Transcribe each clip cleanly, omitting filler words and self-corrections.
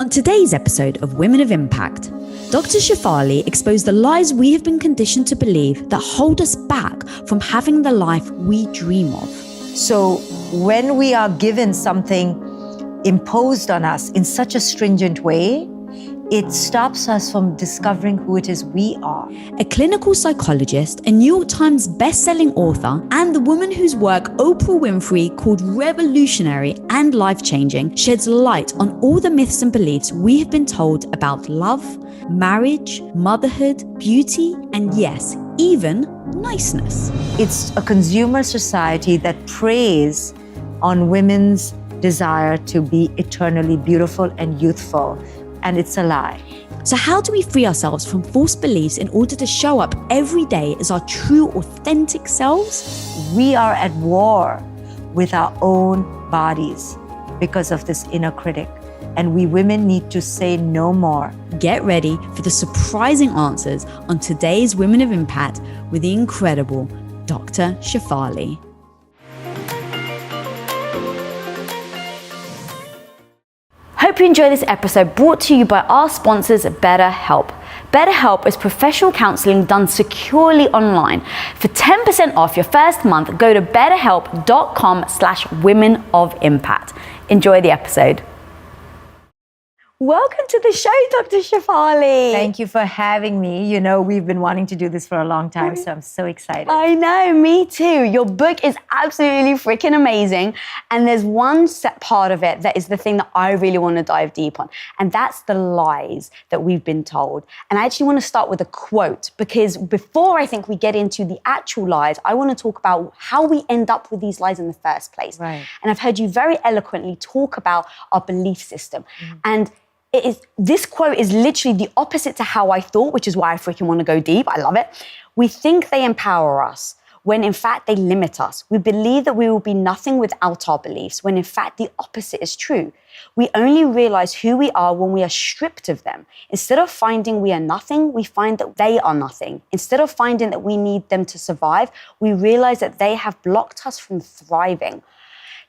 On today's episode of Women of Impact, Dr. Shefali exposed the lies we have been conditioned to believe that hold us back from having the life we dream of. So when we are given something imposed on us in such a stringent way, it stops us from discovering who it is we are. A clinical psychologist, a New York Times best-selling author, and the woman whose work Oprah Winfrey called revolutionary and life-changing, sheds light on all the myths and beliefs we have been told about love, marriage, motherhood, beauty, and yes, even niceness. It's a consumer society that preys on women's desire to be eternally beautiful and youthful. And it's a lie. So how do we free ourselves from false beliefs in order to show up every day as our true, authentic selves? We are at war with our own bodies because of this inner critic. And we women need to say no more. Get ready for the surprising answers on today's Women of Impact with the incredible Dr. Shefali. Hope you enjoy this episode brought to you by our sponsors, BetterHelp. BetterHelp is professional counseling done securely online. For 10% off your first month, go to betterhelp.com/womenOfImpact. Enjoy the episode. Welcome to the show, Dr. Shefali. Thank you for having me. You know, we've been wanting to do this for a long time, so I'm so excited. I know, me too. Your book is absolutely freaking amazing. And there's one set part of it that is the thing that I really want to dive deep on. And that's the lies that we've been told. And I actually want to start with a quote, because before I think we get into the actual lies, I want to talk about how we end up with these lies in the first place. Right. And I've heard you very eloquently talk about our belief system. And this quote is literally the opposite to how I thought, which is why I freaking want to go deep. I love it. We think they empower us when in fact they limit us. We believe that we will be nothing without our beliefs, when in fact the opposite is true. We only realize who we are when we are stripped of them. Instead of finding we are nothing, we find that they are nothing. Instead of finding that we need them to survive, we realize that they have blocked us from thriving.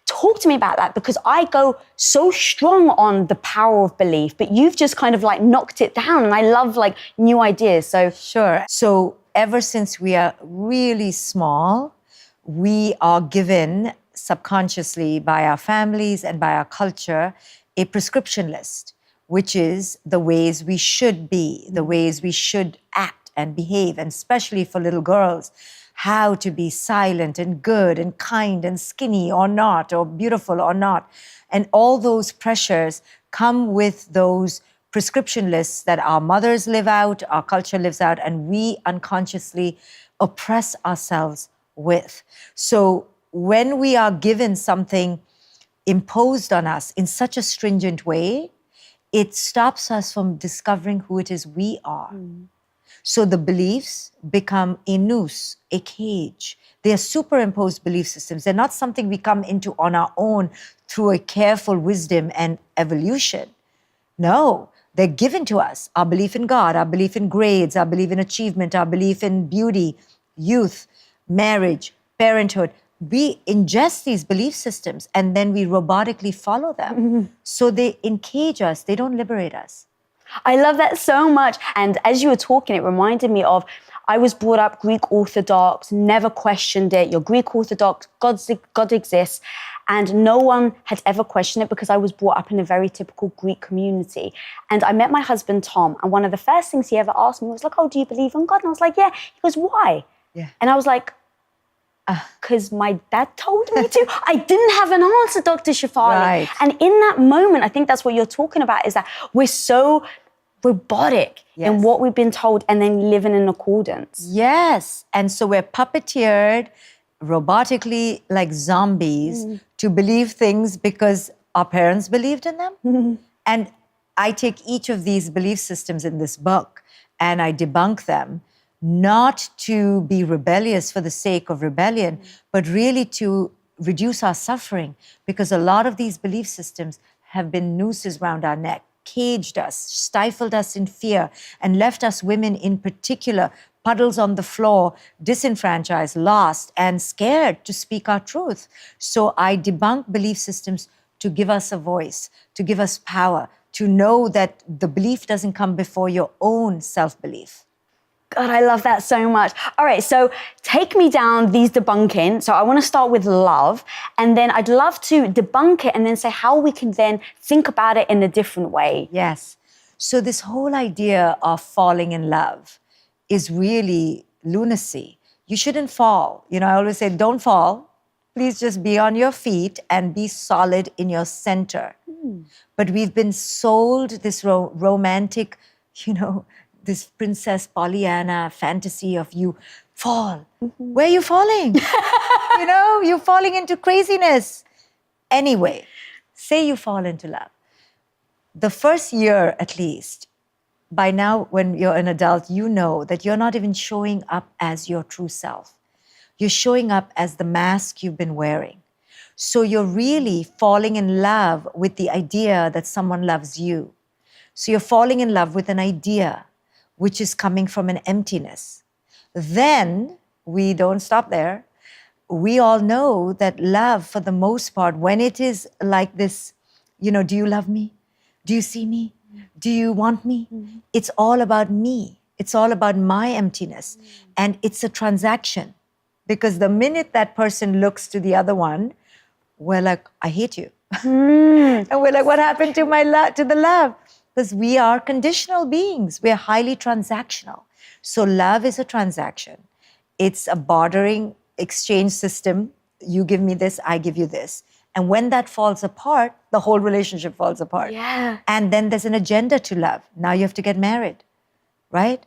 Talk to me about that, because I go so strong on the power of belief, but you've just kind of like knocked it down, and I love like new ideas. So Sure. So ever since we are really small, we are given subconsciously by our families and by our culture a prescription list, which is the ways we should be, the ways we should act and behave, and especially for little girls, how to be silent and good and kind and skinny or not, or beautiful or not. And all those pressures come with those prescription lists that our mothers live out, our culture lives out, and we unconsciously oppress ourselves with. So when we are given something imposed on us in such a stringent way, it stops us from discovering who it is we are. So the beliefs become a noose, a cage. They are superimposed belief systems. They're not something we come into on our own through a careful wisdom and evolution. No, they're given to us. Our belief in God, our belief in grades, our belief in achievement, our belief in beauty, youth, marriage, parenthood. We ingest these belief systems and then we robotically follow them. So they encage us, they don't liberate us. I love that so much. And as you were talking, it reminded me of, I was brought up Greek Orthodox, never questioned it. You're Greek Orthodox, God exists. And no one had ever questioned it because I was brought up in a very typical Greek community. And I met my husband, Tom, and one of the first things he ever asked me was like, oh, do you believe in God? And I was like, yeah. He goes, why? Yeah. And I was like, because my dad told me to. I didn't have an answer, Dr. Shefali. Right. And in that moment, I think that's what you're talking about, is that we're so robotic in what we've been told and then living in accordance. Yes. And so we're puppeteered robotically like zombies to believe things because our parents believed in them. And I take each of these belief systems in this book and I debunk them, not to be rebellious for the sake of rebellion, but really to reduce our suffering, because a lot of these belief systems have been nooses around our neck, caged us, stifled us in fear, and left us women in particular puddles on the floor, disenfranchised, lost, and scared to speak our truth. So I debunk belief systems to give us a voice, to give us power, to know that the belief doesn't come before your own self-belief. God, I love that so much. All right, so take me down these debunking. So I want to start with love, and then I'd love to debunk it and then say how we can then think about it in a different way. Yes. So this whole idea of falling in love is really lunacy. You shouldn't fall. You know, I always say, don't fall. Please just be on your feet and be solid in your center. But we've been sold this romantic, this Princess Pollyanna fantasy of you fall. Where are you falling? You're falling into craziness. Anyway, say you fall into love. The first year, at least, by now, when you're an adult, you know that you're not even showing up as your true self. You're showing up as the mask you've been wearing. So you're really falling in love with the idea that someone loves you. So you're falling in love with an idea which is coming from an emptiness. Then we don't stop there. We all know that love, for the most part, when it is like this, do you love me? Do you see me? Do you want me? It's all about me. It's all about my emptiness. And it's a transaction. Because the minute that person looks to the other one, we're like, I hate you. And we're like, what happened to to the love? Because we are conditional beings. We're highly transactional. So love is a transaction. It's a bartering exchange system. You give me this, I give you this. And when that falls apart, the whole relationship falls apart. Yeah. And then there's an agenda to love. Now you have to get married, right?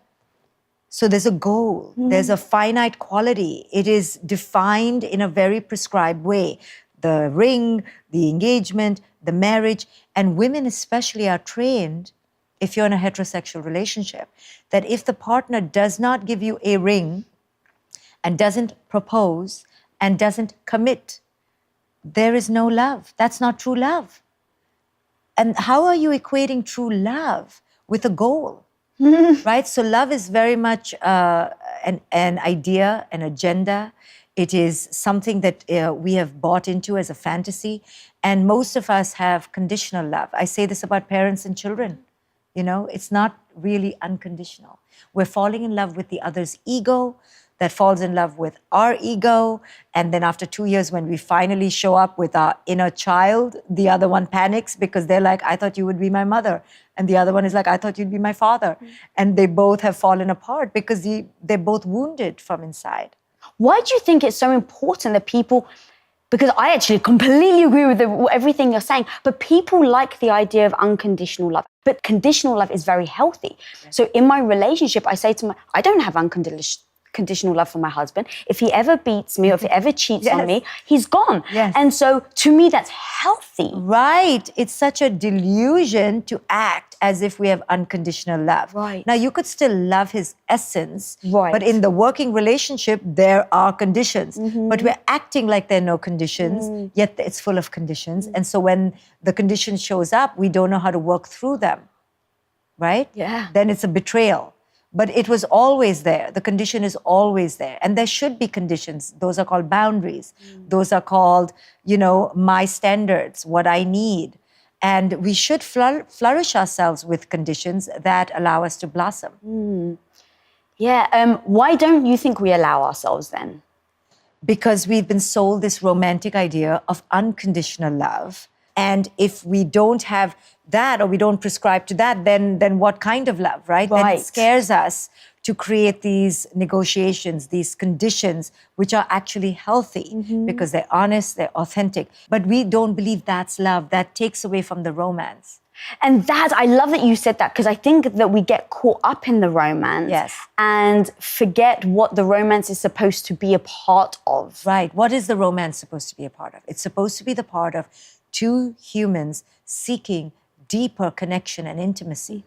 So there's a goal. There's a finite quality. It is defined in a very prescribed way. The ring, the engagement, the marriage, and women especially are trained, if you're in a heterosexual relationship, that if the partner does not give you a ring and doesn't propose and doesn't commit, there is no love. That's not true love. And how are you equating true love with a goal? Right? So love is very much an idea, an agenda. It is something that we have bought into as a fantasy. And most of us have conditional love. I say this about parents and children. It's not really unconditional. We're falling in love with the other's ego that falls in love with our ego. And then after 2 years, when we finally show up with our inner child, the other one panics because they're like, I thought you would be my mother. And the other one is like, I thought you'd be my father. And they both have fallen apart because they're both wounded from inside. Why do you think it's so important that people, because I actually completely agree with everything you're saying, but people like the idea of unconditional love. But conditional love is very healthy. Yes. So in my relationship, I say to I don't have unconditional love for my husband. If he ever beats me or if he ever cheats on me, he's gone. Yes. And so to me, that's healthy. Right. It's such a delusion to act as if we have unconditional love. Right. Now, you could still love his essence, right, but in the working relationship, there are conditions. But we're acting like there are no conditions, yet it's full of conditions. And so when the condition shows up, we don't know how to work through them. Right? Yeah. Then it's a betrayal. But it was always there. The condition is always there. And there should be conditions. Those are called boundaries. Those are called, my standards, what I need. And we should flourish ourselves with conditions that allow us to blossom. Yeah. Why don't you think we allow ourselves then? Because we've been sold this romantic idea of unconditional love. And if we don't have that or we don't prescribe to that, then what kind of love, right? Then it scares us to create these negotiations, these conditions, which are actually healthy because they're honest, they're authentic. But we don't believe that's love. That takes away from the romance. And I love that you said that because I think that we get caught up in the romance and forget what the romance is supposed to be a part of. Right. What is the romance supposed to be a part of? It's supposed to be the part of two humans seeking deeper connection and intimacy.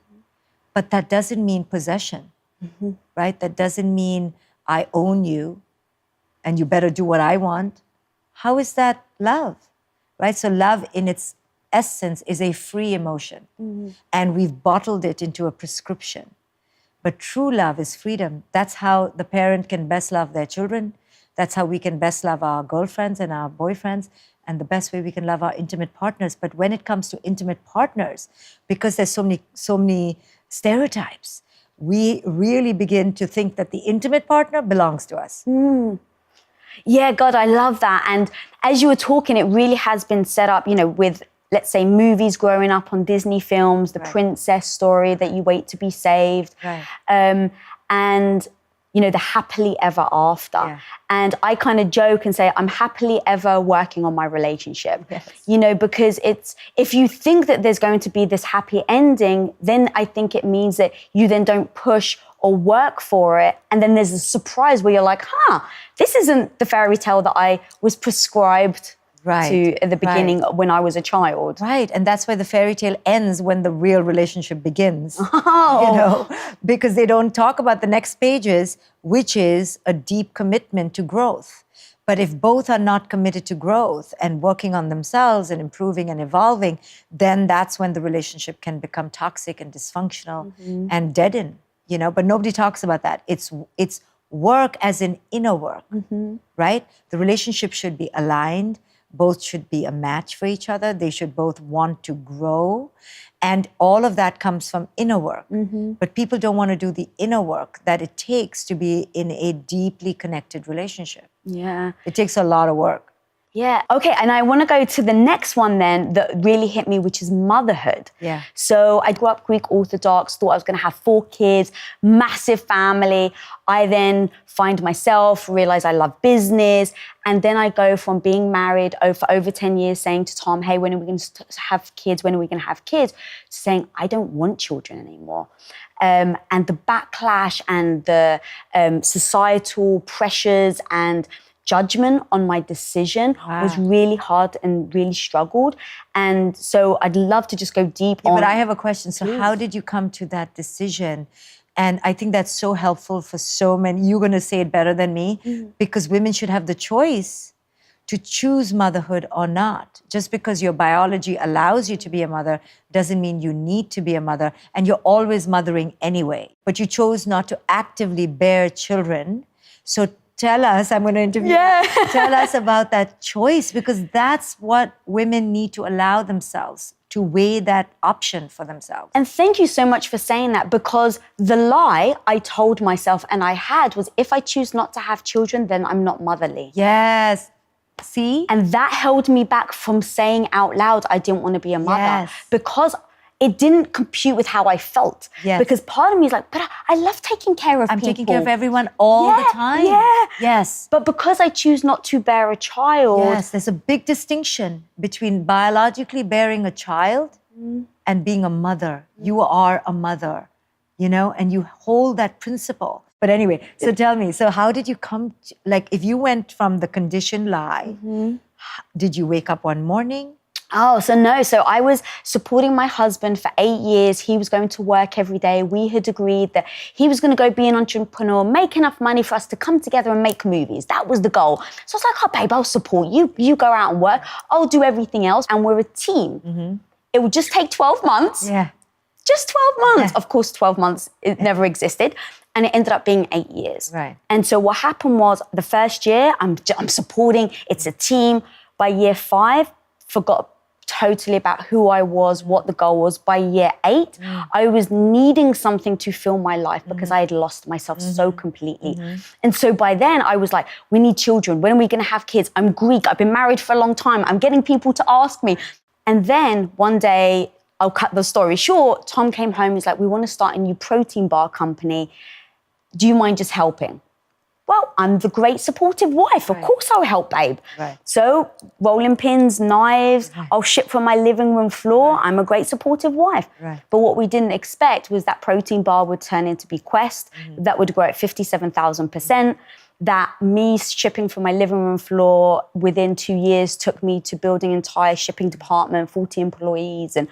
But that doesn't mean possession, right? That doesn't mean I own you and you better do what I want. How is that love, right? So love in its essence is a free emotion. And we've bottled it into a prescription. But true love is freedom. That's how the parent can best love their children. That's how we can best love our girlfriends and our boyfriends. and the best way we can love our intimate partners. But when it comes to intimate partners, because there's so many stereotypes, we really begin to think that the intimate partner belongs to us. Yeah, God, I love that. And as you were talking, it really has been set up, with, let's say, movies growing up on Disney films, the princess story that you wait to be saved. Right. And, the happily ever after. Yeah. And I kind of joke and say, I'm happily ever working on my relationship. Yes. Because if you think that there's going to be this happy ending, then I think it means that you then don't push or work for it. And then there's a surprise where you're like, this isn't the fairy tale that I was prescribed to at the beginning when I was a child. Right. And that's why the fairy tale ends when the real relationship begins. Because they don't talk about the next pages, which is a deep commitment to growth. But if both are not committed to growth and working on themselves and improving and evolving, then that's when the relationship can become toxic and dysfunctional and deaden. But nobody talks about that. It's work as in inner work, right? The relationship should be aligned. Both should be a match for each other. They should both want to grow. And all of that comes from inner work. But people don't want to do the inner work that it takes to be in a deeply connected relationship. Yeah. It takes a lot of work. Yeah. Okay. And I want to go to the next one then that really hit me, which is motherhood. Yeah. So I grew up Greek Orthodox, thought I was going to have 4 kids, massive family. I then find myself, realize I love business. And then I go from being married for over 10 years saying to Tom, hey, when are we going to have kids? When are we going to have kids? To saying, I don't want children anymore. And the backlash and the societal pressures and judgment on my decision was really hard and really struggled. And so I'd love to just go deep on. But I have a question. So how did you come to that decision? And I think that's so helpful for so many. You're going to say it better than me, because women should have the choice to choose motherhood or not. Just because your biology allows you to be a mother doesn't mean you need to be a mother. And you're always mothering anyway. But you chose not to actively bear children. So tell us, I'm going to interview you. Tell us about that choice, because that's what women need to allow themselves to weigh that option for themselves. And thank you so much for saying that, because the lie I told myself and I had was, if I choose not to have children, then I'm not motherly. Yes. See? And that held me back from saying out loud I didn't want to be a mother, because it didn't compute with how I felt. Because part of me is like, but I love taking care of people. I'm taking care of everyone all the time. Yes. But because I choose not to bear a child. Yes, there's a big distinction between biologically bearing a child and being a mother. You are a mother, and you hold that principle. But anyway, so tell me, so how did you come to, if you went from the conditioned lie, did you wake up one morning? Oh, so no. So I was supporting my husband for 8 years. He was going to work every day. We had agreed that he was going to go be an entrepreneur, make enough money for us to come together and make movies. That was the goal. So I was like, oh, babe, I'll support you. You go out and work. I'll do everything else. And we're a team. It would just take 12 months. Yeah. Just 12 months. Of course, 12 months, it never existed. And it ended up being 8 years. Right. And so what happened was, the first year, I'm supporting. It's a team. By year 5, forgot totally about who I was, what the goal was. By year 8, I was needing something to fill my life because I had lost myself so completely. And so by then I was like, we need children. When are we going to have kids? I'm Greek. I've been married for a long time. I'm getting people to ask me. And then one day, I'll cut the story short, Tom came home. He's like, we want to start a new protein bar company. Do you mind just helping? Well, I'm the great supportive wife. Of course I'll help, babe. So rolling pins, knives, I'll ship from my living room floor. I'm a great supportive wife. But what we didn't expect was that protein bar would turn into Bequest. That would grow at 57,000%. That me shipping from my living room floor within 2 years took me to building an entire shipping department, 40 employees. And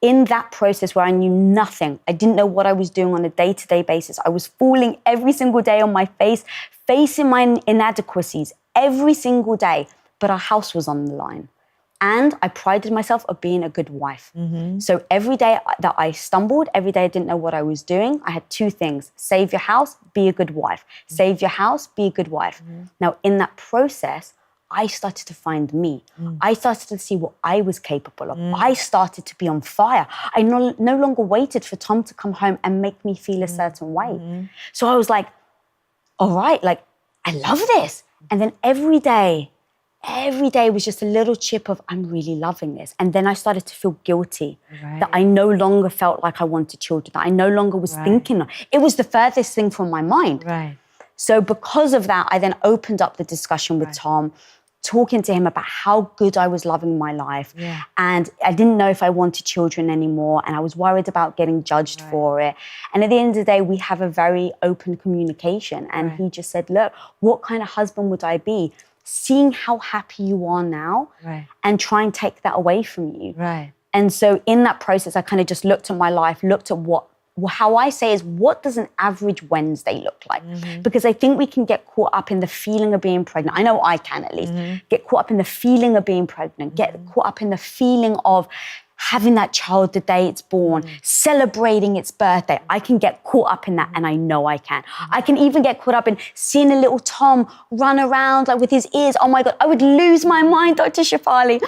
in that process where I knew nothing, I didn't know what I was doing on a day-to-day basis. I was falling every single day on my face, facing my inadequacies every single day. But our house was on the line. And I prided myself of being a good wife. So every day that I stumbled, every day I didn't know what I was doing, I had 2 things: save your house, be a good wife. Save your house, be a good wife. Now, in that process, I started to find me. I started to see what I was capable of. I started to be on fire. I no longer waited for Tom to come home and make me feel a certain way. So I was like, all right, like, I love this. And then every day was just a little chip of, I'm really loving this. And then I started to feel guilty that I no longer felt like I wanted children, that I no longer was thinking. It was the furthest thing from my mind. Right. So because of that, I then opened up the discussion with Tom, talking to him about how good I was loving my life. Yeah. And I didn't know if I wanted children anymore. And I was worried about getting judged for it. And at the end of the day, we have a very open communication. And he just said, look, what kind of husband would I be? Seeing how happy you are now and try and take that away from you. Right. And so in that process, I kind of just looked at my life, looked at how I say is, what does an average Wednesday look like? Because I think we can get caught up in the feeling of being pregnant. I know I can at least. Get caught up in the feeling of being pregnant. Get caught up in the feeling of having that child the day it's born, celebrating its birthday. I can get caught up in that, and I know I can. I can even get caught up in seeing a little Tom run around like with his ears. Oh my God, I would lose my mind, Dr. Shefali.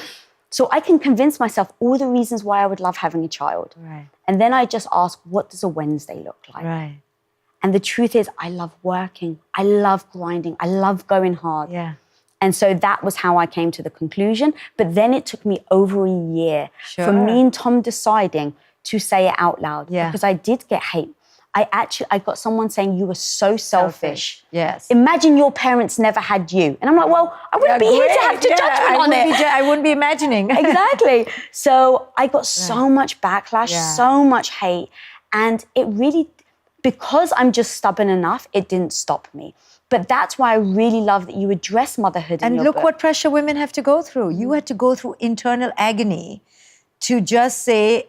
So I can convince myself all the reasons why I would love having a child. Right. And then I just ask, what does a Wednesday look like? Right. And the truth is, I love working. I love grinding. I love going hard. Yeah. And so that was how I came to the conclusion. But then it took me over a year for me and Tom deciding to say it out loud. Yeah. Because I did get hate. I got someone saying, you were so selfish. Yes. Imagine your parents never had you. And I'm like, well, I wouldn't be here to have to judgment on it. I wouldn't be imagining. Exactly. So I got so much backlash, so much hate. And it really, because I'm just stubborn enough, it didn't stop me. But that's why I really love that you address motherhood in your look book. what pressure women have to go through. You had to go through internal agony to just say,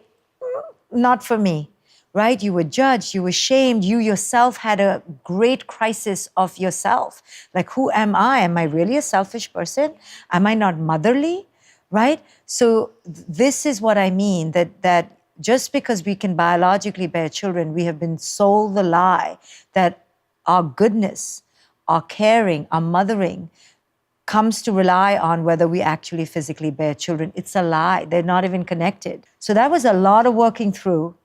not for me. Right? You were judged, you were shamed, you yourself had a great crisis of yourself. Like, who am I? Am I really a selfish person? Am I not motherly? Right? So this is what I mean, that just because we can biologically bear children, we have been sold the lie that our goodness, our caring, our mothering comes to rely on whether we actually physically bear children. It's a lie. They're not even connected. So that was a lot of working through.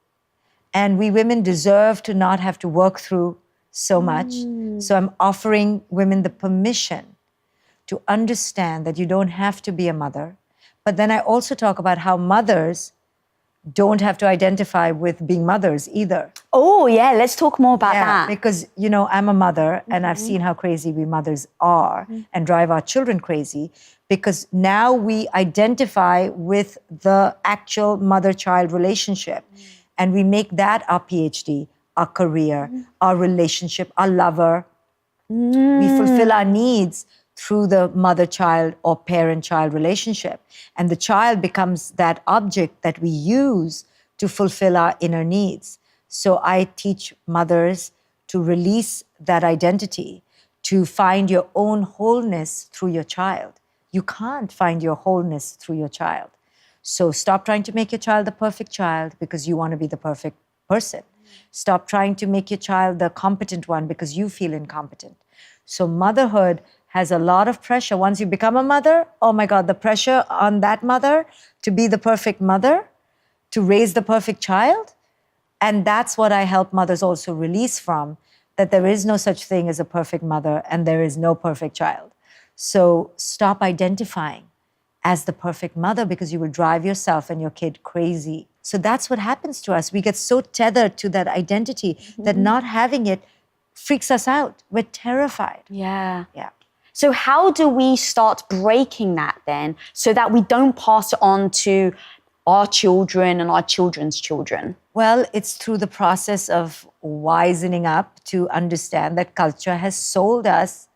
And we women deserve to not have to work through so much. So I'm offering women the permission to understand that you don't have to be a mother. But then I also talk about how mothers don't have to identify with being mothers either. Oh, yeah, let's talk more about that. Because, I'm a mother and I've seen how crazy we mothers are and drive our children crazy, because now we identify with the actual mother-child relationship. And we make that our PhD, our career, our relationship, our lover. We fulfill our needs through the mother-child or parent-child relationship. And the child becomes that object that we use to fulfill our inner needs. So I teach mothers to release that identity, to find your own wholeness through your child. You can't find your wholeness through your child. So stop trying to make your child the perfect child because you want to be the perfect person. Stop trying to make your child the competent one because you feel incompetent. So motherhood has a lot of pressure. Once you become a mother, oh my God, the pressure on that mother to be the perfect mother, to raise the perfect child. And that's what I help mothers also release from, that there is no such thing as a perfect mother and there is no perfect child. So stop identifying as the perfect mother because you will drive yourself and your kid crazy. So that's what happens to us. We get so tethered to that identity that not having it freaks us out. We're terrified. Yeah. Yeah. So how do we start breaking that then so that we don't pass it on to our children and our children's children? Well, it's through the process of wisening up to understand that culture has sold us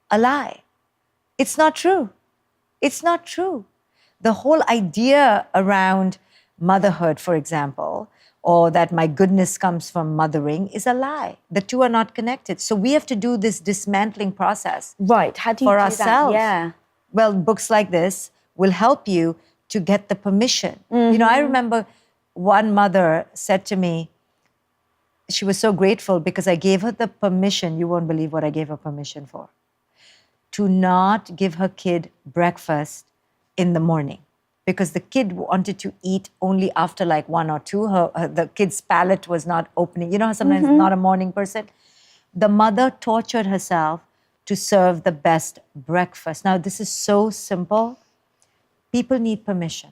a lie. It's not true. It's not true. The whole idea around motherhood, for example, or that my goodness comes from mothering is a lie. The two are not connected. So we have to do this dismantling process. Right. How do you for do ourselves. that? Yeah. Well, books like this will help you to get the permission. I remember one mother said to me, she was so grateful because I gave her the permission, you won't believe what I gave her permission for, to not give her kid breakfast in the morning because the kid wanted to eat only after like 1 or 2. The kid's palate was not opening. You know how sometimes not a morning person? The mother tortured herself to serve the best breakfast. Now, this is so simple. People need permission.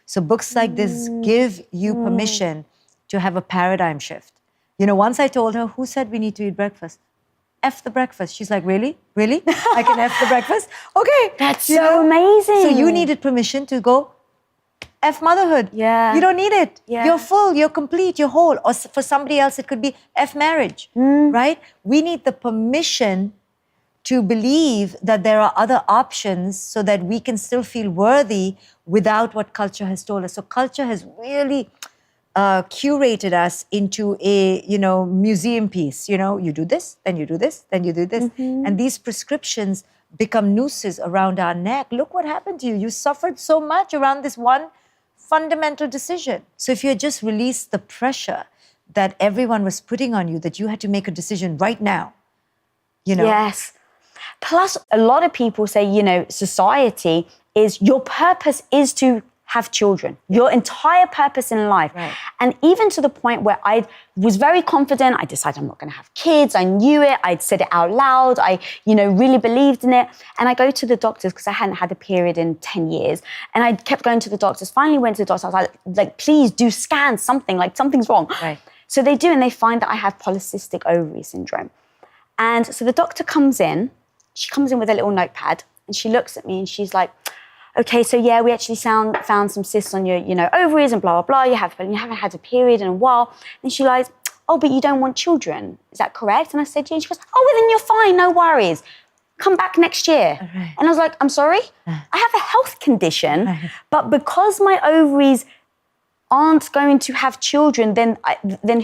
So books like this give you permission to have a paradigm shift. You know, once I told her, who said we need to eat breakfast? F the breakfast. She's like, really? Really? I can F the breakfast? Okay. That's so amazing. So you needed permission to go F motherhood. Yeah. You don't need it. Yeah. You're full, you're complete, you're whole. Or for somebody else, it could be F marriage, right? We need the permission to believe that there are other options so that we can still feel worthy without what culture has told us. So culture has really curated us into a, museum piece. You do this, then you do this, then you do this. And these prescriptions become nooses around our neck. Look what happened to you. You suffered so much around this one fundamental decision. So if you had just released the pressure that everyone was putting on you, that you had to make a decision right now, Yes. Plus, a lot of people say, society is, your purpose is to have children. Your entire purpose in life. Right. And even to the point where I was very confident, I decided I'm not going to have kids. I knew it. I'd said it out loud. I, really believed in it. And I go to the doctors because I hadn't had a period in 10 years. And I kept going to the doctors. Finally went to the doctors. I was like, please do scan something, like something's wrong. Right. So they do, and they find that I have polycystic ovary syndrome. And so the doctor comes in. She comes in with a little notepad and she looks at me and she's like, okay, so yeah, we actually found some cysts on your, ovaries and blah, blah, blah. You haven't had a period in a while. And she like, oh, but you don't want children. Is that correct? And I said, yeah. And she goes, oh, well, then you're fine. No worries. Come back next year. Right. And I was like, I'm sorry? I have a health condition, but because my ovaries aren't going to have children, then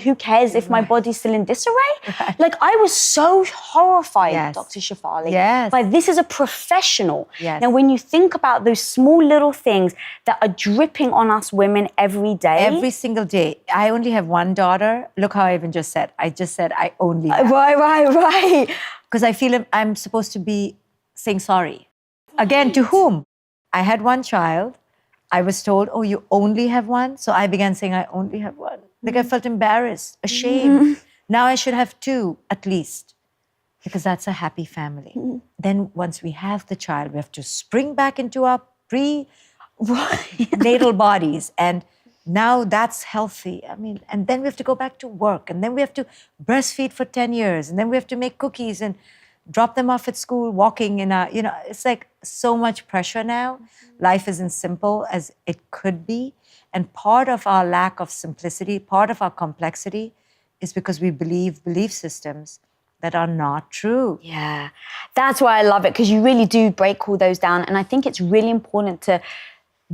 who cares if my body's still in disarray? Right. Like, I was so horrified, Yes. Dr. Shefali. Yes. Like, this is a professional. Yes. Now, when you think about those small little things that are dripping on us women every day. Every single day. I only have one daughter. Look how I even just said. I just said I only have. Right. Because I feel I'm supposed to be saying sorry. Again, to whom? I had one child. I was told, oh, you only have one? So I began saying, I only have one. Like I felt embarrassed, ashamed. Now I should have 2 at least, because that's a happy family. Then once we have the child, we have to spring back into our pre-natal bodies. And now that's healthy. And then we have to go back to work. And then we have to breastfeed for 10 years. And then we have to make cookies and drop them off at school, walking in it's like so much pressure now. Life isn't simple as it could be. And part of our lack of simplicity, part of our complexity is because we believe belief systems that are not true. Yeah, that's why I love it, because you really do break all those down. And I think it's really important to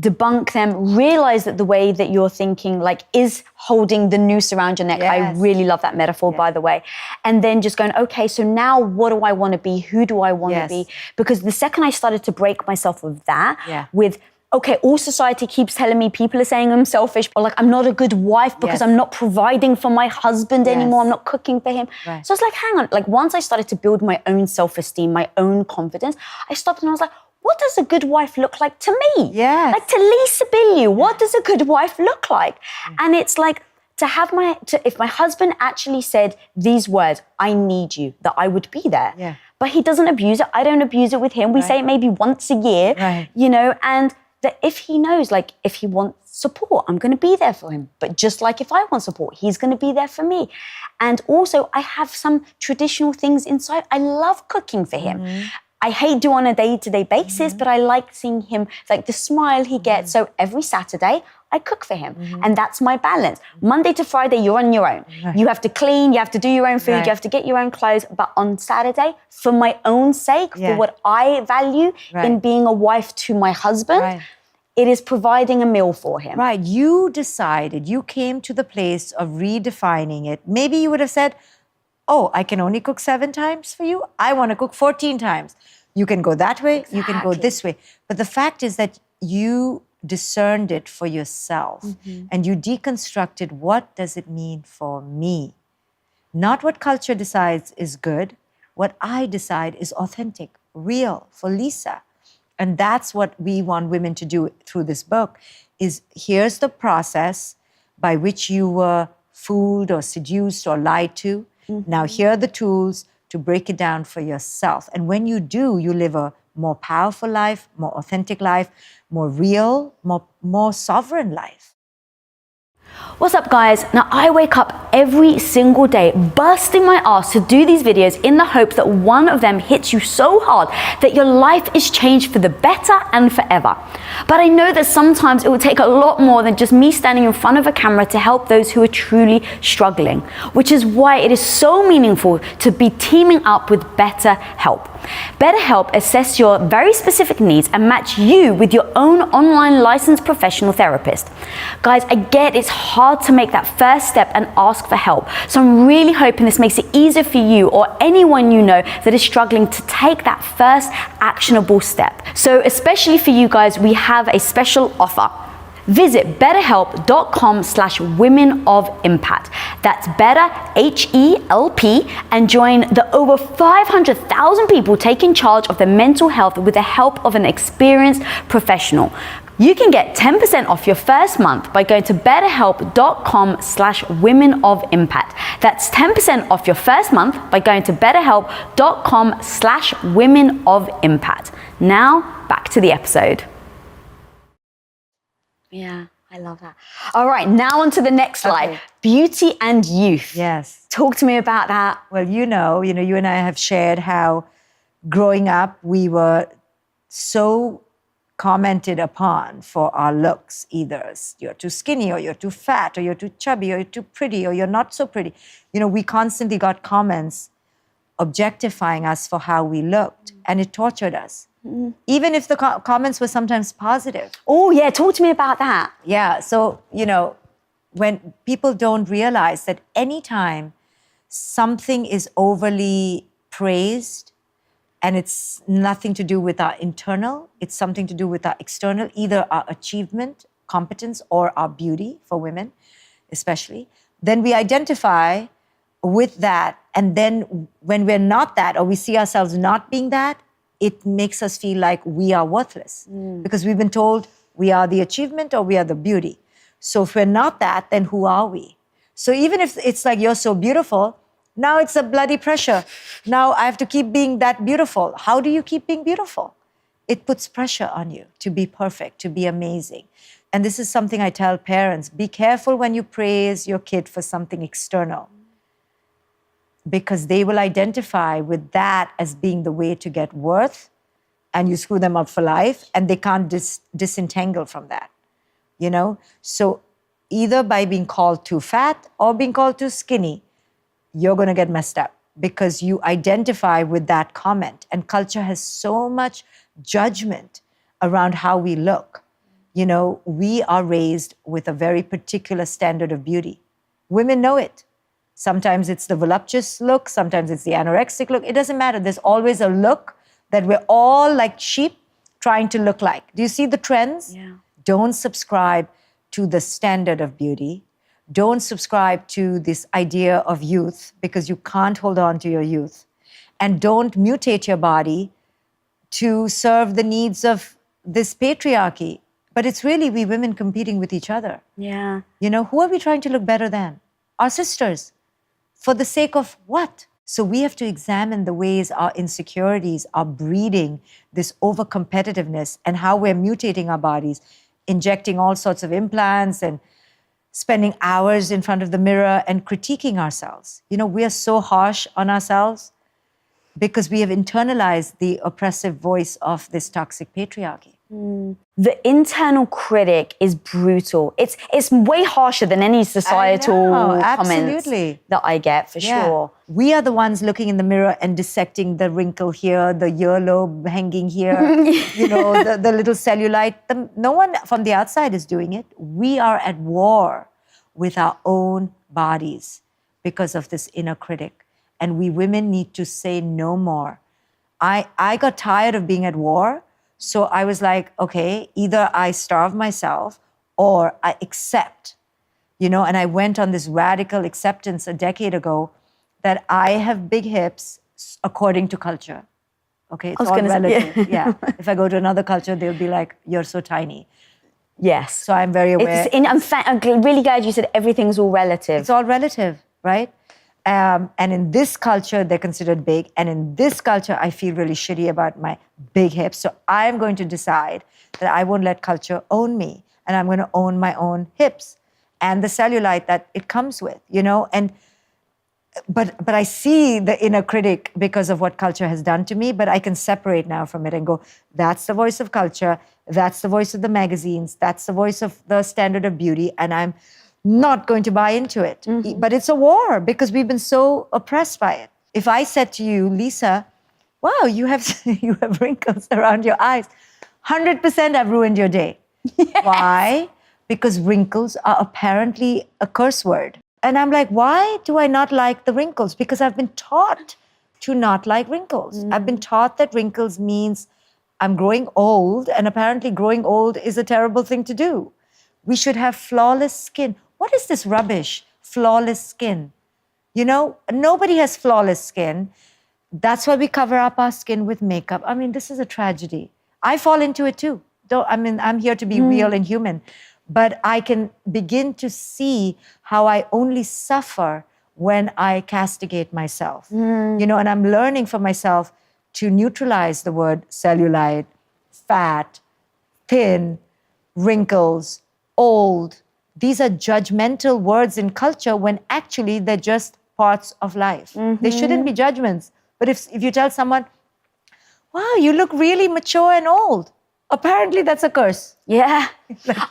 debunk them, realize that the way that you're thinking is holding the noose around your neck. Yes. I really love that metaphor, by the way. And then just going, okay, so now what do I want to be? Who do I want to be? Because the second I started to break myself of that with, okay, all society keeps telling me, people are saying I'm selfish, or I'm not a good wife because I'm not providing for my husband anymore. I'm not cooking for him. Right. So it's like, hang on. Once I started to build my own self-esteem, my own confidence, I stopped and I was like, what does a good wife look like to me? Yes. To Lisa Billieu, what does a good wife look like? And it's like, if my husband actually said these words, I need you, that I would be there. Yeah. But he doesn't abuse it. I don't abuse it with him. We say it maybe once a year, and that if he knows, if he wants support, I'm going to be there for him. But just like if I want support, he's going to be there for me. And also, I have some traditional things inside. I love cooking for him. I hate doing on a day-to-day basis, but I like seeing him, the smile he gets. So every Saturday, I cook for him. And that's my balance. Monday to Friday, you're on your own. Right. You have to clean, you have to do your own food, Right. you have to get your own clothes. But on Saturday, for my own sake, for what I value in being a wife to my husband, it is providing a meal for him. Right. You decided, you came to the place of redefining it. Maybe you would have said, oh, I can only cook 7 times for you. I want to cook 14 times. You can go that way, you can go this way. But the fact is that you discerned it for yourself and you deconstructed, what does it mean for me? Not what culture decides is good, what I decide is authentic. real for Lisa. And that's what we want women to do through this book is here's the process by which you were fooled or seduced or lied to. Now here are the tools to break it down for yourself. And when you do, you live a more powerful life, more authentic life, more real, more sovereign life. What's up, guys? Now, I wake up every single day busting my ass to do these videos in the hope that one of them hits you so hard that your life is changed for the better and forever. But I know that sometimes it will take a lot more than just me standing in front of a camera to help those who are truly struggling, which is why it is so meaningful to be teaming up with BetterHelp. BetterHelp assess your very specific needs and match you with your own online licensed professional therapist. Guys, I get it's hard to make that first step and ask for help. So I'm really hoping this makes it easier for you or anyone you know that is struggling to take that first actionable step. So especially for you guys, we have a special offer. Visit betterhelp.com/women of impact. That's better, HELP, and join the over 500,000 people taking charge of their mental health with the help of an experienced professional. You can get 10% off your first month by going to betterhelp.com/women of impact. That's 10% off your first month by going to betterhelp.com/women of impact. Now, back to the episode. Yeah, I love that. All right, now on to the next slide. Beauty and youth. Yes. Talk to me about that. Well, you know, you and I have shared how growing up we were so commented upon for our looks. Either you're too skinny or you're too fat or you're too chubby or you're too pretty or you're not so pretty. We constantly got comments objectifying us for how we looked, and it tortured us. Even if the comments were sometimes positive. Oh, yeah. Talk to me about that. Yeah. So, when people don't realize that anytime something is overly praised and it's nothing to do with our internal, it's something to do with our external, either our achievement, competence, or our beauty for women, especially, then we identify with that. And then when we're not that, or we see ourselves not being that, it makes us feel like we are worthless because we've been told we are the achievement or we are the beauty. So if we're not that, then who are we? So even if it's like you're so beautiful, now it's a bloody pressure. Now I have to keep being that beautiful. How do you keep being beautiful? It puts pressure on you to be perfect, to be amazing. And this is something I tell parents, be careful when you praise your kid for something external, because they will identify with that as being the way to get worth, and you screw them up for life, and they can't disentangle from that, So either by being called too fat or being called too skinny, you're going to get messed up because you identify with that comment. And culture has so much judgment around how we look. We are raised with a very particular standard of beauty. Women know it. Sometimes it's the voluptuous look, sometimes it's the anorexic look. It doesn't matter. There's always a look that we're all like sheep trying to look like. Do you see the trends? Yeah. Don't subscribe to the standard of beauty. Don't subscribe to this idea of youth because you can't hold on to your youth. And don't mutate your body to serve the needs of this patriarchy. But it's really we women competing with each other. Yeah. Who are we trying to look better than? Our sisters. For the sake of what? So we have to examine the ways our insecurities are breeding this over-competitiveness and how we're mutating our bodies, injecting all sorts of implants and spending hours in front of the mirror and critiquing ourselves. We are so harsh on ourselves because we have internalized the oppressive voice of this toxic patriarchy. The internal critic is brutal. It's way harsher than any societal comments that I get, for sure. We are the ones looking in the mirror and dissecting the wrinkle here, the earlobe hanging here, the little cellulite. No one from the outside is doing it. We are at war with our own bodies because of this inner critic. And we women need to say no more. I got tired of being at war. So I was like, okay, either I starve myself or I accept, and I went on this radical acceptance a decade ago that I have big hips according to culture, Okay, it's was all gonna say, relative. Yeah. If I go to another culture, they'll be like, "You're so tiny." Yes. So I'm very aware. I'm really glad you said everything's all relative. It's all relative, right? And in this culture, they're considered big. And in this culture, I feel really shitty about my big hips. So I'm going to decide that I won't let culture own me. And I'm going to own my own hips and the cellulite that it comes with, And but I see the inner critic because of what culture has done to me, but I can separate now from it and go, that's the voice of culture, that's the voice of the magazines, that's the voice of the standard of beauty, and I'm not going to buy into it. Mm-hmm. But it's a war because we've been so oppressed by it. If I said to you, Lisa, wow, you have wrinkles around your eyes, 100% I've ruined your day. Yes. Why? Because wrinkles are apparently a curse word. And I'm like, why do I not like the wrinkles? Because I've been taught to not like wrinkles. I've been taught that wrinkles means I'm growing old, and apparently growing old is a terrible thing to do. We should have flawless skin. What is this rubbish? Flawless skin. Nobody has flawless skin. That's why we cover up our skin with makeup. I mean, this is a tragedy. I fall into it too. I'm here to be real and human. But I can begin to see how I only suffer when I castigate myself. And I'm learning for myself to neutralize the word cellulite, fat, thin, wrinkles, old. These are judgmental words in culture when actually they're just parts of life. They shouldn't be judgments. But if you tell someone, wow, you look really mature and old, apparently that's a curse. Yeah,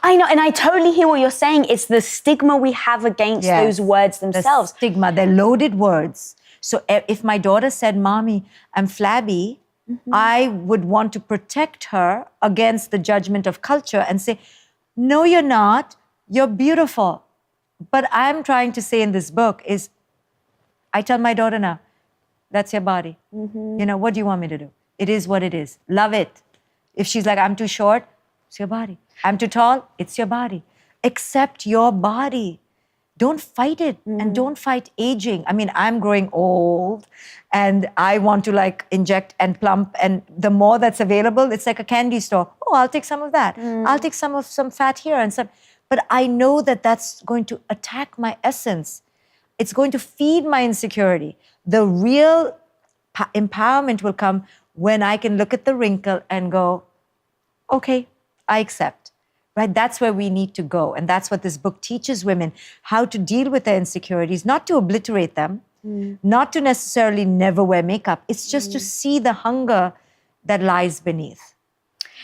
I know. And I totally hear what you're saying. It's the stigma we have against those words themselves. The stigma, they're loaded words. So if my daughter said, Mommy, I'm flabby, I would want to protect her against the judgment of culture and say, no, you're not. You're beautiful. But I'm trying to say in this book is, I tell my daughter now, that's your body. What do you want me to do? It is what it is. Love it. If she's like, I'm too short, it's your body. I'm too tall, it's your body. Accept your body. Don't fight it and don't fight aging. I mean, I'm growing old and I want to inject and plump, and the more that's available, it's like a candy store. Oh, I'll take some of that. I'll take some fat here and some. But I know that that's going to attack my essence. It's going to feed my insecurity. The real empowerment will come when I can look at the wrinkle and go, okay, I accept, right? That's where we need to go. And that's what this book teaches women, how to deal with their insecurities, not to obliterate them, not to necessarily never wear makeup. It's just to see the hunger that lies beneath.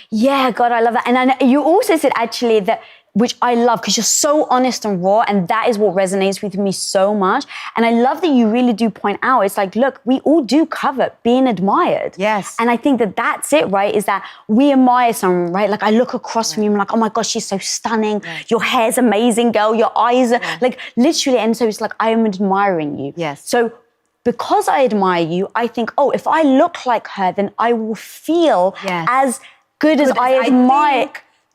Yeah, God, I love that. And you also said actually that, which I love because you're so honest and raw, and that is what resonates with me so much. And I love that you really do point out, it's like, look, we all do covet being admired. Yes. And I think that that's it, right? Is that we admire someone, right? Like I look across from you and I'm like, oh my gosh, she's so stunning. Right. Your hair's amazing, girl. Your eyes are like literally. And so it's like, I am admiring you. Yes. So because I admire you, I think, oh, if I look like her, then I will feel as good as I admire.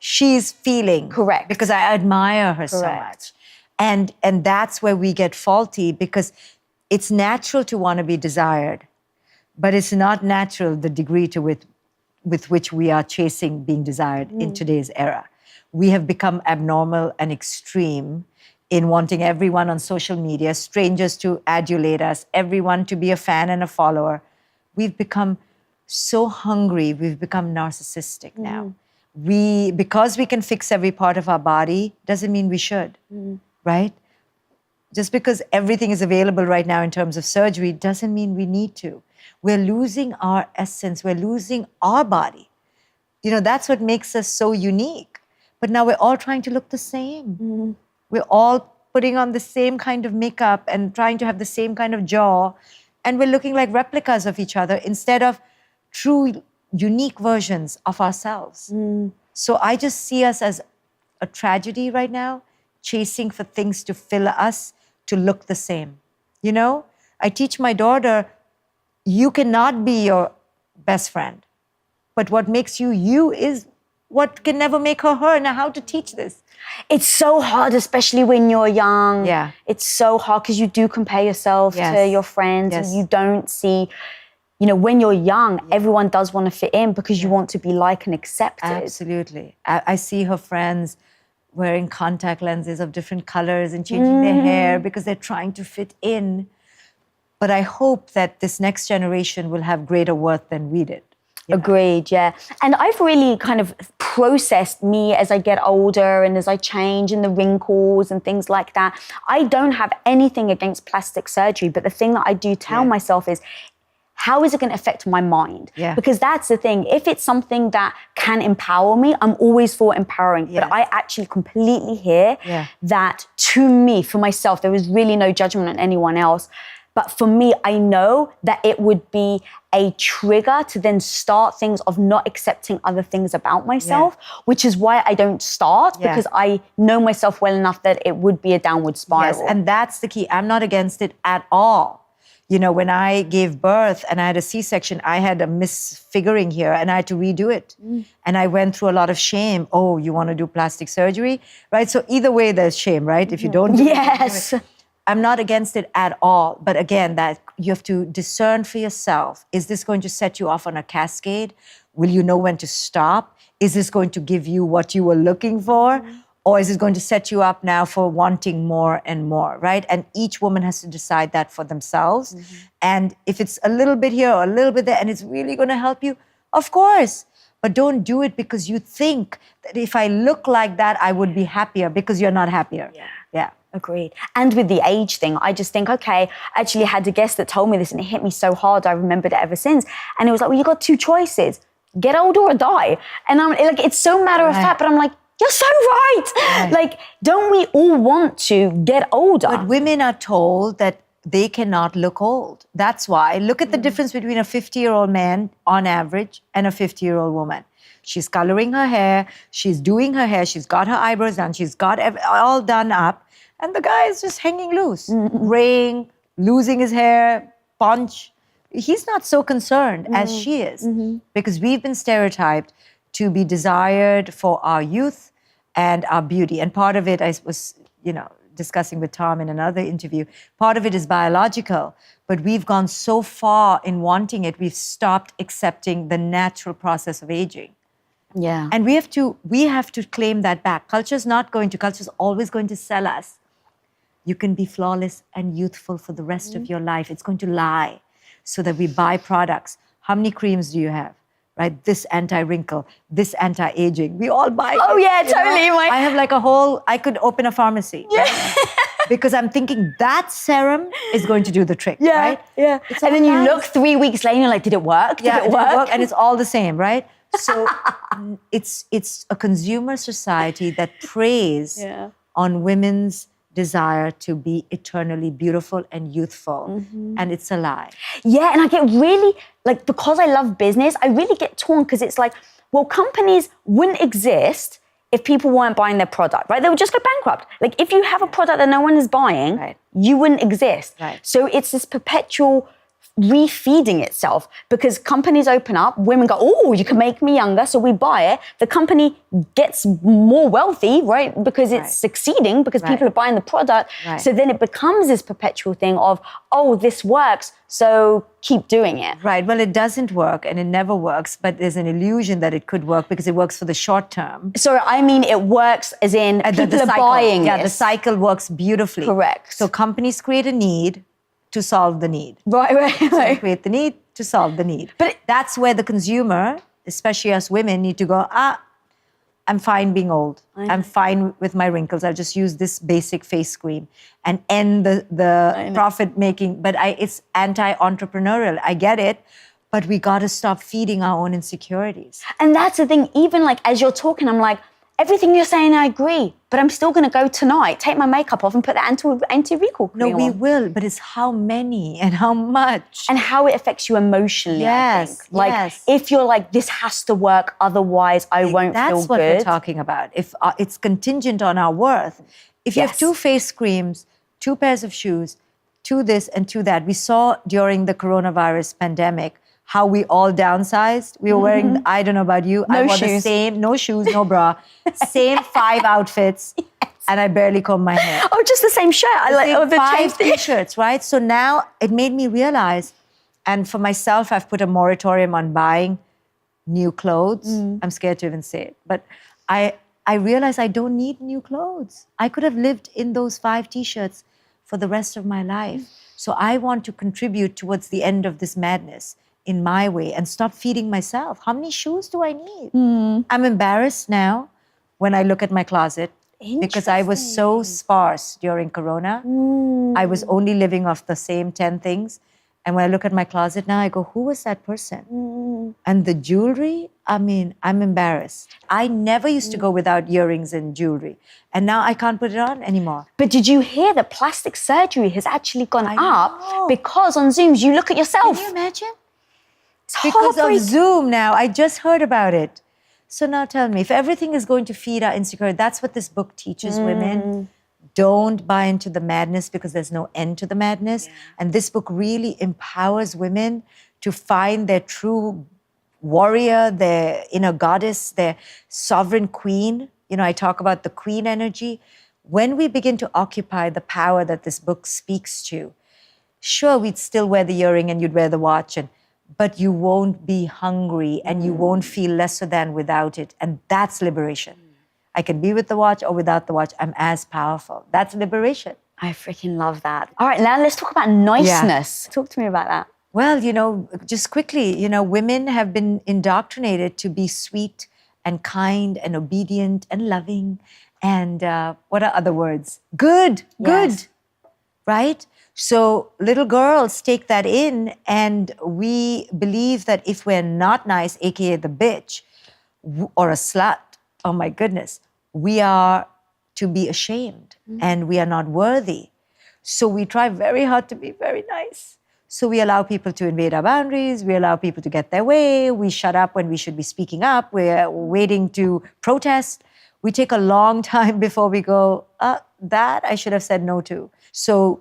She's feeling. Correct. Because I admire her so much. And that's where we get faulty, because it's natural to want to be desired, but it's not natural the degree to with which we are chasing being desired in today's era. We have become abnormal and extreme in wanting everyone on social media, strangers to adulate us, everyone to be a fan and a follower. We've become so hungry, we've become narcissistic now. Because we can fix every part of our body doesn't mean we should, right? Just because everything is available right now in terms of surgery doesn't mean we need to. We're losing our essence. We're losing our body. That's what makes us so unique. But now we're all trying to look the same. We're all putting on the same kind of makeup and trying to have the same kind of jaw. And we're looking like replicas of each other instead of true unique versions of ourselves. So I just see us as a tragedy right now, chasing for things to fill us to look the same. I teach my daughter, you cannot be your best friend, but what makes you you is what can never make her her. Now, how to teach this? It's so hard, especially when you're young. Yeah. It's so hard because you do compare yourself to your friends and you don't see when you're young, everyone does want to fit in because you want to be liked and accepted. Absolutely. I see her friends wearing contact lenses of different colors and changing their hair because they're trying to fit in. But I hope that this next generation will have greater worth than we did. Agreed, yeah. And I've really kind of processed me as I get older and as I change and the wrinkles and things like that. I don't have anything against plastic surgery, but the thing that I do tell myself is, how is it going to affect my mind? Yeah. Because that's the thing. If it's something that can empower me, I'm always for empowering. Yes. But I actually completely hear that to me, for myself, there is really no judgment on anyone else. But for me, I know that it would be a trigger to then start things of not accepting other things about myself, which is why I don't start, because I know myself well enough that it would be a downward spiral. Yes, and that's the key. I'm not against it at all. When I gave birth and I had a C-section, I had a misfiguring here and I had to redo it. And I went through a lot of shame. Oh, you want to do plastic surgery? Right? So either way, there's shame, right? If you don't do it. I'm not against it at all. But again, that you have to discern for yourself. Is this going to set you off on a cascade? Will you know when to stop? Is this going to give you what you were looking for? Or is it going to set you up now for wanting more and more, right? And each woman has to decide that for themselves. And if it's a little bit here or a little bit there and it's really going to help you, of course. But don't do it because you think that if I look like that, I would be happier, because you're not happier. Yeah. Agreed. And with the age thing, I just think, okay, I actually had a guest that told me this and it hit me so hard. I remembered it ever since. And it was like, well, you got two choices: get older or die. And I'm like, it's so matter of fact, but I'm like, you're so right. Like, don't we all want to get older? But women are told that they cannot look old. That's why. Look at the difference between a 50-year-old man on average and a 50-year-old woman. She's coloring her hair. She's doing her hair. She's got her eyebrows done. She's got all done up. And the guy is just hanging loose, graying, losing his hair, punch. He's not so concerned as she is, because we've been stereotyped to be desired for our youth and our beauty. And part of it, I was, discussing with Tom in another interview, part of it is biological, but we've gone so far in wanting it, we've stopped accepting the natural process of aging. Yeah. And we have to claim that back. Culture's always going to sell us. You can be flawless and youthful for the rest of your life. It's going to lie so that we buy products. How many creams do you have? Right? This anti-wrinkle, this anti-aging. We all buy Oh, yeah, totally. I have I could open a pharmacy. Yeah. Right? Because I'm thinking that serum is going to do the trick, right? Yeah. And then you look 3 weeks later and you're like, did it work? Did it work? And it's all the same, right? So it's a consumer society that preys on women's desire to be eternally beautiful and youthful. And it's a lie. Yeah, and I get really, because I love business, I really get torn, because it's like, well, companies wouldn't exist if people weren't buying their product, right? They would just go bankrupt. Like, if you have a product that no one is buying, you wouldn't exist. Right. So it's this perpetual refeeding itself, because companies open up, women go, oh, you can make me younger, so we buy it. The company gets more wealthy, right? Because it's succeeding, because people are buying the product. Right. So then it becomes this perpetual thing of, oh, this works, so keep doing it. Right. Well, it doesn't work and it never works, but there's an illusion that it could work because it works for the short term. So I mean, it works as in people are buying the cycle works beautifully. Correct. So companies create a need to solve the need. Right. So create the need to solve the need. But that's where the consumer, especially us women, need to go, I'm fine being old. I'm fine with my wrinkles. I'll just use this basic face cream and end the profit making. But it's anti-entrepreneurial. I get it. But we got to stop feeding our own insecurities. And that's the thing. Even as you're talking, I'm like, everything you're saying, I agree. But I'm still going to go tonight, take my makeup off and put that anti-wrinkle cream on. No, we will. But it's how many and how much. And how it affects you emotionally, I think. If you're like, this has to work, otherwise I won't feel good. That's what we're talking about. If it's contingent on our worth. If you have 2 face creams, 2 pairs of shoes, 2 this and 2 that. We saw during the coronavirus pandemic how we all downsized. We were wearing, I don't know about you, I wore the same, no shoes, no bra, same 5 outfits, and I barely combed my hair. Oh, just the same shirt. The 5 t-shirts, right? So now it made me realize And for myself, I've put a moratorium on buying new clothes. I'm scared to even say it. But I realize I don't need new clothes. I could have lived in those 5 t-shirts for the rest of my life. So I want to contribute towards the end of this madness in my way and stop feeding myself. How many shoes do I need? I'm embarrassed now when I look at my closet because I was so sparse during Corona. I was only living off the same 10 things. And when I look at my closet now, I go, who was that person? And the jewelry, I mean, I'm embarrassed. I never used to go without earrings and jewelry. And now I can't put it on anymore. But did you hear that plastic surgery has actually gone I up know. because on Zooms you look at yourself? Can you imagine? It's Because of heartbreaking. Zoom now. I just heard about it. So now tell me, if everything is going to feed our insecurity, that's what this book teaches women. Don't buy into the madness because there's no end to the madness. And this book really empowers women to find their true warrior, their inner goddess, their sovereign queen. You know, I talk about the queen energy. When we begin to occupy the power that this book speaks to, sure, we'd still wear the earring and you'd wear the watch, but you won't be hungry and you won't feel lesser than without it. And that's liberation. I can be with the watch or without the watch. I'm as powerful. That's liberation. I freaking love that. All right, now let's talk about niceness. Talk to me about that. Well, you know, just quickly, you know, women have been indoctrinated to be sweet and kind and obedient and loving. And what are other words? Good, Yes. right? So little girls take that in and we believe that if we're not nice, AKA the bitch or a slut, oh my goodness, we are to be ashamed and we are not worthy. So we try very hard to be very nice. So we allow people to invade our boundaries. We allow people to get their way. We shut up when we should be speaking up. We're waiting to protest. We take a long time before we go, that I should have said no to. So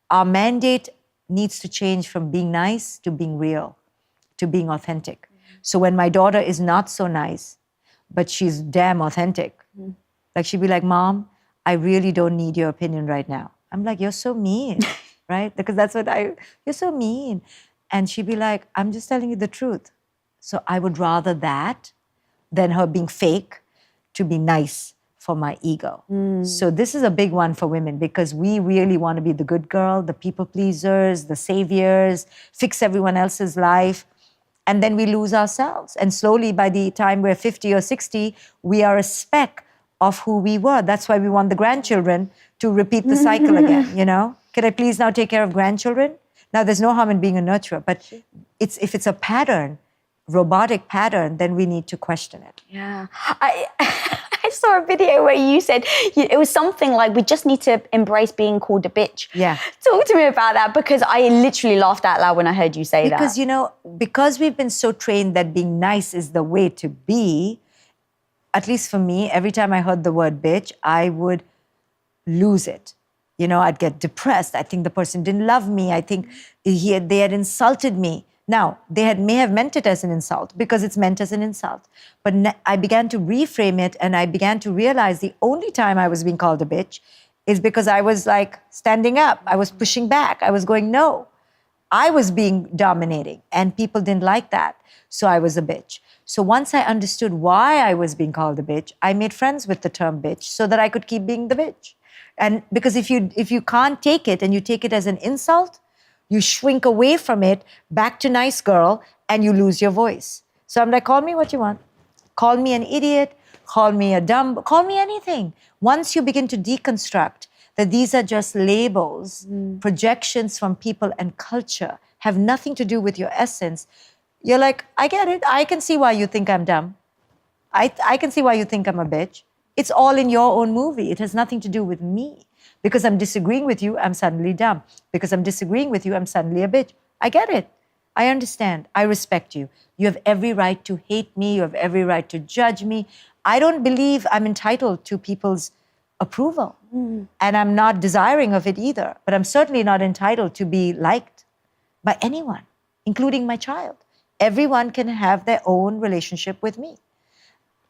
our mandate needs to change from being nice to being real, to being authentic. So when my daughter is not so nice, but she's damn authentic, like she'd be like, Mom, I really don't need your opinion right now. I'm like, you're so mean, right? Because that's what you're so mean. And she'd be like, I'm just telling you the truth. So I would rather that than her being fake to be nice for my ego. So this is a big one for women because we really want to be the good girl, the people pleasers, the saviors, fix everyone else's life. And then we lose ourselves. And slowly, by the time we're 50 or 60, we are a speck of who we were. That's why we want the grandchildren to repeat the cycle again, you know? Can I please now take care of grandchildren? Now, there's no harm in being a nurturer, but if it's a pattern, robotic pattern, then we need to question it. Yeah. I saw a video where you said it was something like, we just need to embrace being called a bitch. Yeah. Talk to me about that, because I literally laughed out loud when I heard you say that. Because, you know, because we've been so trained that being nice is the way to be, at least for me, every time I heard the word bitch, I would lose it. You know, I'd get depressed. I think the person didn't love me. I think they had insulted me. Now, may have meant it as an insult because it's meant as an insult. But I began to reframe it and I began to realize the only time I was being called a bitch is because I was like standing up. I was pushing back. I was going, no. I was being dominating and people didn't like that. So I was a bitch. So once I understood why I was being called a bitch, I made friends with the term bitch so that I could keep being the bitch. And because if you can't take it and you take it as an insult, you shrink away from it back to nice girl and you lose your voice. So I'm like, call me what you want. Call me an idiot, call me a dumb, call me anything. Once you begin to deconstruct that these are just labels, projections from people and culture, have nothing to do with your essence, you're like, I get it. I can see why you think I'm dumb. I can see why you think I'm a bitch. It's all in your own movie. It has nothing to do with me. Because I'm disagreeing with you, I'm suddenly dumb. Because I'm disagreeing with you, I'm suddenly a bitch. I get it. I understand. I respect you. You have every right to hate me. You have every right to judge me. I don't believe I'm entitled to people's approval. And I'm not desiring of it either. But I'm certainly not entitled to be liked by anyone, including my child. Everyone can have their own relationship with me.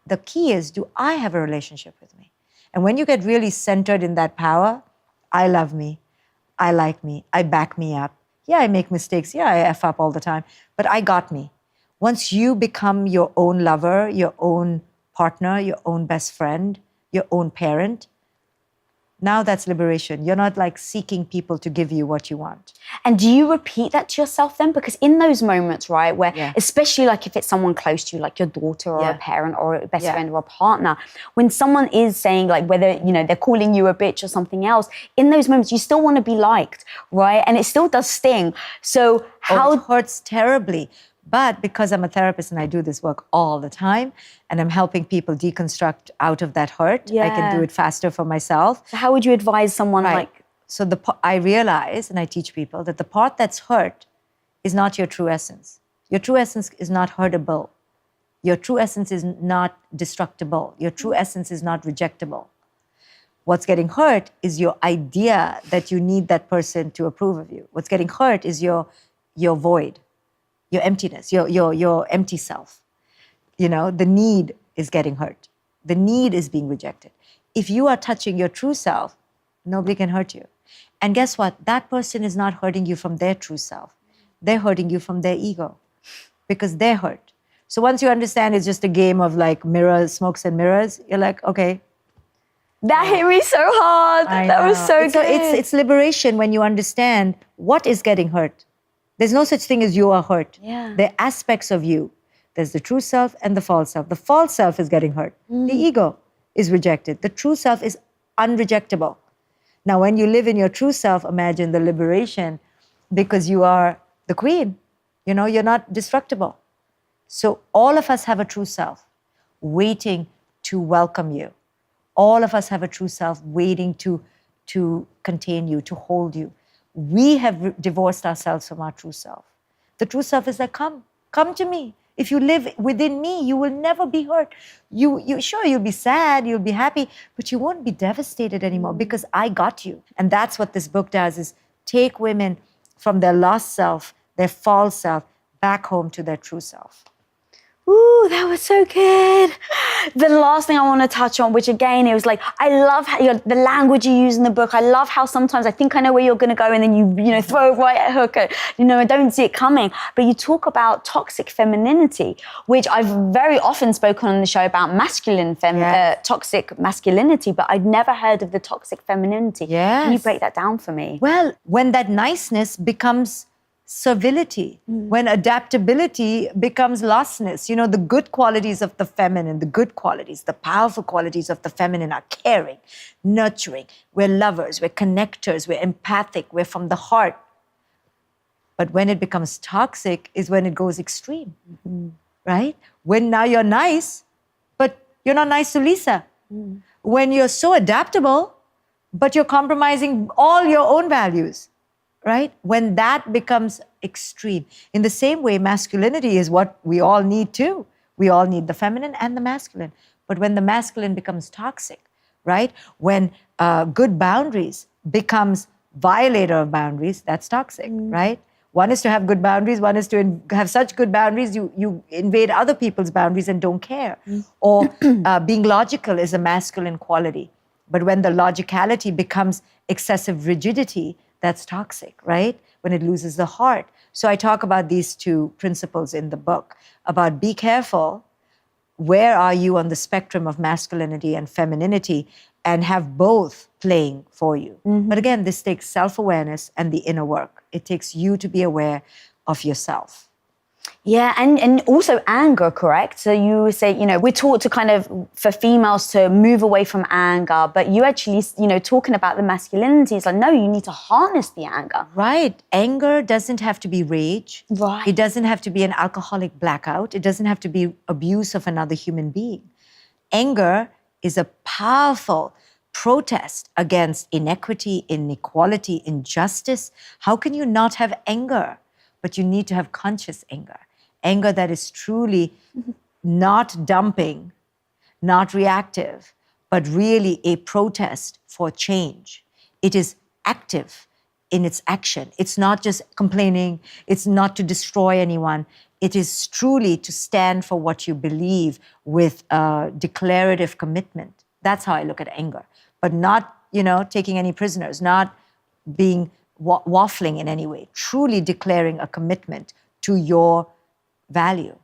The key is, do I have a relationship with me? And when you get really centered in that power, I love me, I like me, I back me up. Yeah, I make mistakes. Yeah, I F up all the time. But I got me. Once you become your own lover, your own partner, your own best friend, your own parent, now that's liberation. You're not like seeking people to give you what you want. And do you repeat that to yourself then? Because in those moments, right, where especially like if it's someone close to you, like your daughter or a parent or a best friend or a partner, when someone is saying like whether, you know, they're calling you a bitch or something else, in those moments, you still want to be liked, right? And it still does sting. So how... it hurts terribly. But because I'm a therapist and I do this work all the time and I'm helping people deconstruct out of that hurt, I can do it faster for myself. So how would you advise someone like... So I realize, and I teach people, that the part that's hurt is not your true essence. Your true essence is not hurtable. Your true essence is not destructible. Your true essence is not rejectable. What's getting hurt is your idea that you need that person to approve of you. What's getting hurt is your void, your emptiness, your empty self. You know, the need is getting hurt. The need is being rejected. If you are touching your true self, nobody can hurt you. And guess what? That person is not hurting you from their true self. They're hurting you from their ego because they're hurt. So once you understand it's just a game of like mirrors, smokes and mirrors, you're like, okay. That hit me so hard. That was so good. It's liberation when you understand what is getting hurt. There's no such thing as you are hurt. There are aspects of you. There's the true self and the false self. The false self is getting hurt. The ego is rejected. The true self is unrejectable. Now, when you live in your true self, imagine the liberation because you are the queen. You know, you're not destructible. So all of us have a true self waiting to welcome you. All of us have a true self waiting to contain you, to hold you. We have divorced ourselves from our true self. The true self is like, come to me. If you live within me, you will never be hurt. Sure, you'll be sad, you'll be happy, but you won't be devastated anymore because I got you. And that's what this book does, is take women from their lost self, their false self, back home to their true self. Ooh, that was so good. The last thing I want to touch on, which again, it was like, I love how the language you use in the book. I love how sometimes I think I know where you're going to go and then you throw a right hook. I don't see it coming. But you talk about toxic femininity, which I've very often spoken on the show about toxic masculinity, but I'd never heard of the toxic femininity. Can you break that down for me? Well, when that niceness becomes servility, when adaptability becomes lostness. You know, the good qualities of the feminine, the good qualities, the powerful qualities of the feminine are caring, nurturing. We're lovers, we're connectors, we're empathic, we're from the heart. But when it becomes toxic is when it goes extreme, right? When now you're nice, but you're not nice to Lisa. When you're so adaptable, but you're compromising all your own values. Right? When that becomes extreme. In the same way, masculinity is what we all need too. We all need the feminine and the masculine. But when the masculine becomes toxic, right? When good boundaries becomes violator of boundaries, that's toxic, right? One is to have good boundaries. One is to have such good boundaries, you invade other people's boundaries and don't care. Or being logical is a masculine quality. But when the logicality becomes excessive rigidity, that's toxic, right? When it loses the heart. So I talk about these two principles in the book about be careful. Where are you on the spectrum of masculinity and femininity, and have both playing for you. But again, this takes self-awareness and the inner work. It takes you to be aware of yourself. Yeah, and also anger, correct? So you say, we're taught to kind of, for females to move away from anger, but you actually, talking about the masculinity, it's like, no, you need to harness the anger. Right. Anger doesn't have to be rage. Right. It doesn't have to be an alcoholic blackout. It doesn't have to be abuse of another human being. Anger is a powerful protest against inequity, inequality, injustice. How can you not have anger? But you need to have conscious anger. Anger that is truly not dumping, not reactive, but really a protest for change. It is active in its action. It's not just complaining. It's not to destroy anyone. It is truly to stand for what you believe with a declarative commitment. That's how I look at anger. But not, taking any prisoners, not being waffling in any way, truly declaring a commitment to your value.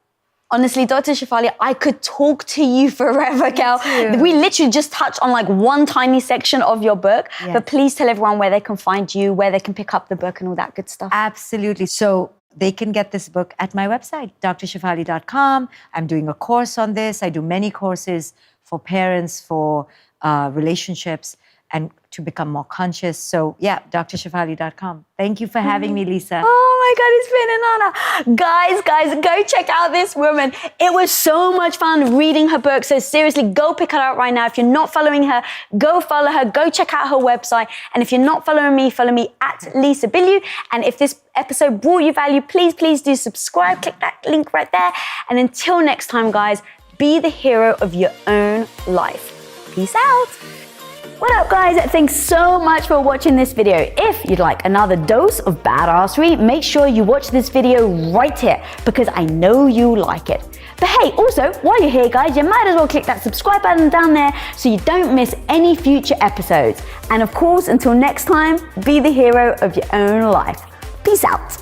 Honestly, Dr. Shefali, I could talk to you forever, Kel. We literally just touched on like one tiny section of your book, but please tell everyone where they can find you, where they can pick up the book and all that good stuff. Absolutely. So they can get this book at my website, drshefali.com. I'm doing a course on this. I do many courses for parents, for relationships, and to become more conscious. So yeah, drshefali.com. Thank you for having me, Lisa. Oh my God, it's been an honor. Guys, go check out this woman. It was so much fun reading her book. So seriously, go pick her out right now. If you're not following her, go follow her. Go check out her website. And if you're not following me, follow me at Lisa Bilyeu. And if this episode brought you value, please do subscribe. Click that link right there. And until next time, guys, be the hero of your own life. Peace out. What up, guys? Thanks so much for watching this video. If you'd like another dose of badassery, make sure you watch this video right here because I know you like it. But hey, also, while you're here, guys, you might as well click that subscribe button down there so you don't miss any future episodes. And of course, until next time, be the hero of your own life. Peace out.